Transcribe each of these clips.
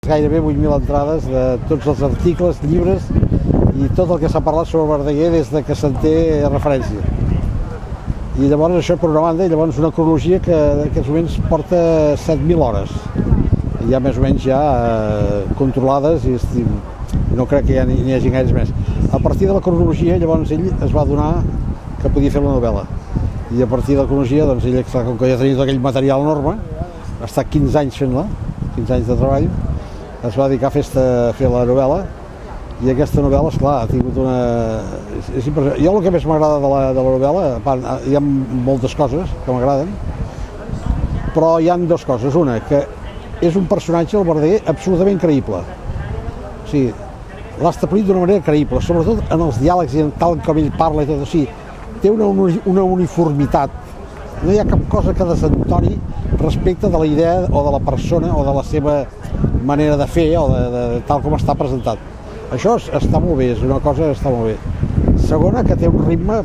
Gairebé 8.000 entrades de tots els articles, llibres i tot el que s'ha parlat sobre Verdaguer des de que se'n té referència. I llavors això per una banda, i llavors una cronologia que en aquests moments porta 7.000 hores. Ja més o menys ja controlades i no crec que n'hi hagi gaires més. A partir de la cronologia llavors ell es va adonar que podia fer una novel·la. I a partir de la cronologia, doncs ell, com que ja tenia tot aquell material enorme, ha estat 15 anys fent-la, 15 anys de treball, es va dedicar a fer la novel·la, i aquesta novel·la, esclar, ha tingut una... És impressionant. Jo el que més m'agrada de la novel·la, hi ha moltes coses que m'agraden, però hi ha dues coses. Una, que és un personatge, el Verdaguer, absolutament creïble. O sigui, l'ha establit d'una manera creïble, sobretot en els diàlegs i en tal com ell parla i tot. O sigui, té una uniformitat. No hi ha cap cosa que desentoni respecte de la idea o de la persona o de la seva manera de fer o de tal com està presentat. Això està molt bé, és una cosa que està molt bé. Segona, que té un ritme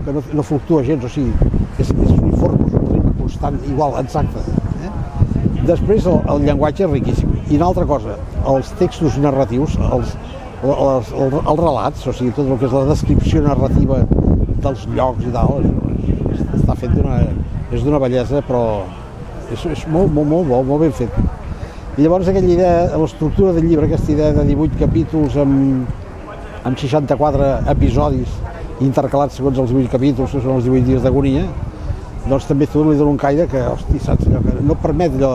que no fluctua gens, o sigui, és uniforme, és un ritme constant, igual, exacte. Després, el llenguatge és riquíssim. I una altra cosa, els textos narratius, els relats, o sigui, tot el que és la descripció narrativa dels llocs i tal, està fet és d'una bellesa, però és molt bo, molt ben fet. I llavors aquella idea, l'estructura del llibre, aquesta idea de 18 capítols amb 64 episodis intercalats segons els 18 capítols, que són els 18 dies d'agonia, doncs també tu li dona un caire que, hosti, saps, no et permet allò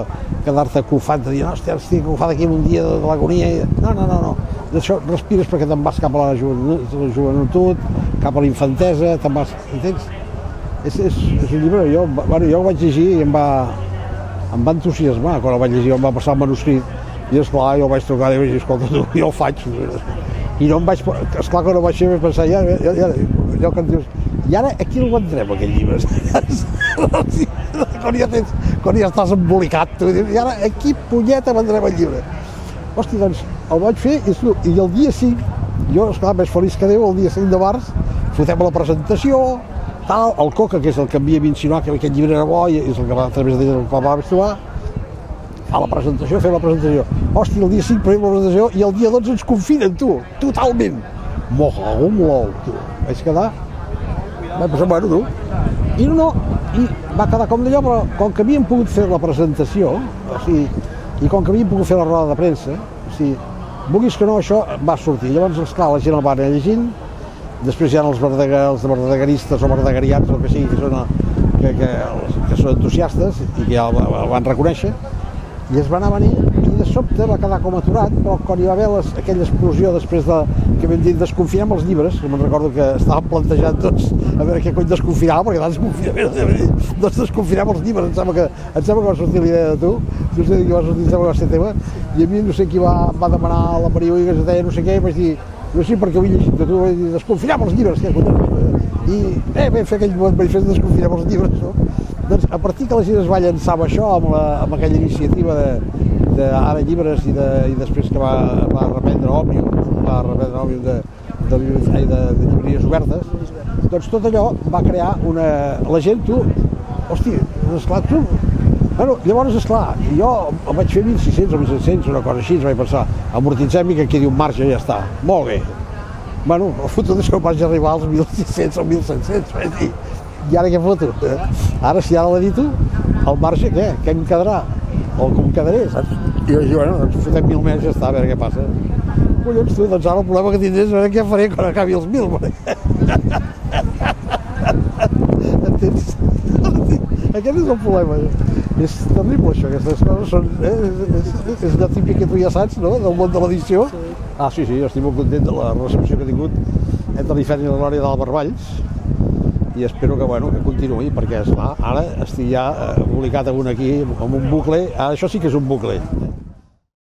quedar-te cofat, de dir, hòstia, estic cofat aquí un dia de l'agonia. No. D'això respires perquè te'n vas cap a la joventut, cap a la infantesa, te'n vas, entens? És un llibre, jo ho vaig llegir i em va entusiasmar quan el vaig llegir, em va passar el manuscrit i esclar, jo el vaig trucar i vaig dir, escolta tu, jo ho faig. I no em vaig, esclar que no vaig fer, vaig pensar, allò que em dius, i ara aquí el vendrem, aquest llibre? Quan ja estàs embolicat, tu, i ara aquí, punyeta, vendrem el llibre. Hosti, doncs, el vaig fer i el dia 5, jo, esclar, més feliç que Déu, el dia 5 de març, fotem la presentació, tal, el Coca, que és el que m'havia insinuat que aquest llibre era bo, i és el que a través d'ell el va trobar, fa la presentació, fem la presentació. Hosti, el dia 5 fem la presentació i el dia 12 ens confinen, tu, totalment. M'ho cago en l'ou, tu. Vaig quedar, vaig pensar, bueno, tu. I i va quedar com d'allò, però com que havíem pogut fer la presentació, o sigui, i com que havíem pogut fer la roda de premsa, o sigui, vulguis que no, això va sortir. Llavors, esclar, la gent el va anar llegint. Després hi ha els verdagueristes o verdagarians, el que sigui, que són entusiastes i que ja el van reconèixer, i es va anar venint i de sobte va quedar com aturat, però quan hi va haver aquella explosió després que vam dir desconfinem els llibres, que me'n recordo que estàvem plantejant tots a veure què cony desconfinàvem, perquè tant desconfinament, doncs desconfinem els llibres, em sembla que va sortir la idea de tu, no sé qui va sortir, em sembla que va ser tema, i a mi no sé qui va demanar a la Maria Uigas, deia no sé què, i vaig dir, no sé per què ho he llegit, que tu vaig dir, desconfinem els llibres, i vam fer aquell manifest de desconfinem els llibres, no? Doncs a partir que la gent es va llançar amb això, amb aquella iniciativa d'ara llibres i després que va reprendre Òmnium, de llibreries obertes, doncs tot allò va crear la gent, tu, hosti, esclar, tu, bueno, llavors, esclar, jo vaig fer 1.600 o 1.700, una cosa així, vaig pensar, amortitzem i que quedi un marge i ja està, molt bé. Bueno, el fotut és que vaig arribar als 1.600 o 1.700, vaig dir, i ara què foto? Ara, si ara l'edito, el marge, què? Què em quedarà? O com quedaré, saps? I jo, bueno, doncs fotem 1.000 més i ja està, a veure què passa. Collons, tu, doncs ara el problema que tindré és a veure què faré quan acabi els 1.000, entens? Aquest és el problema. És terrible, això, aquestes coses són... És allò típic que tu ja saps, no?, del món de l'edició. Ah, sí, jo estic molt content de la recepció que he tingut entre l'Ifern i la Glòria d'Àlvar Valls, i espero que continuï, perquè, esclar, ara estic ja publicat aquí, amb un bucle, ara això sí que és un bucle.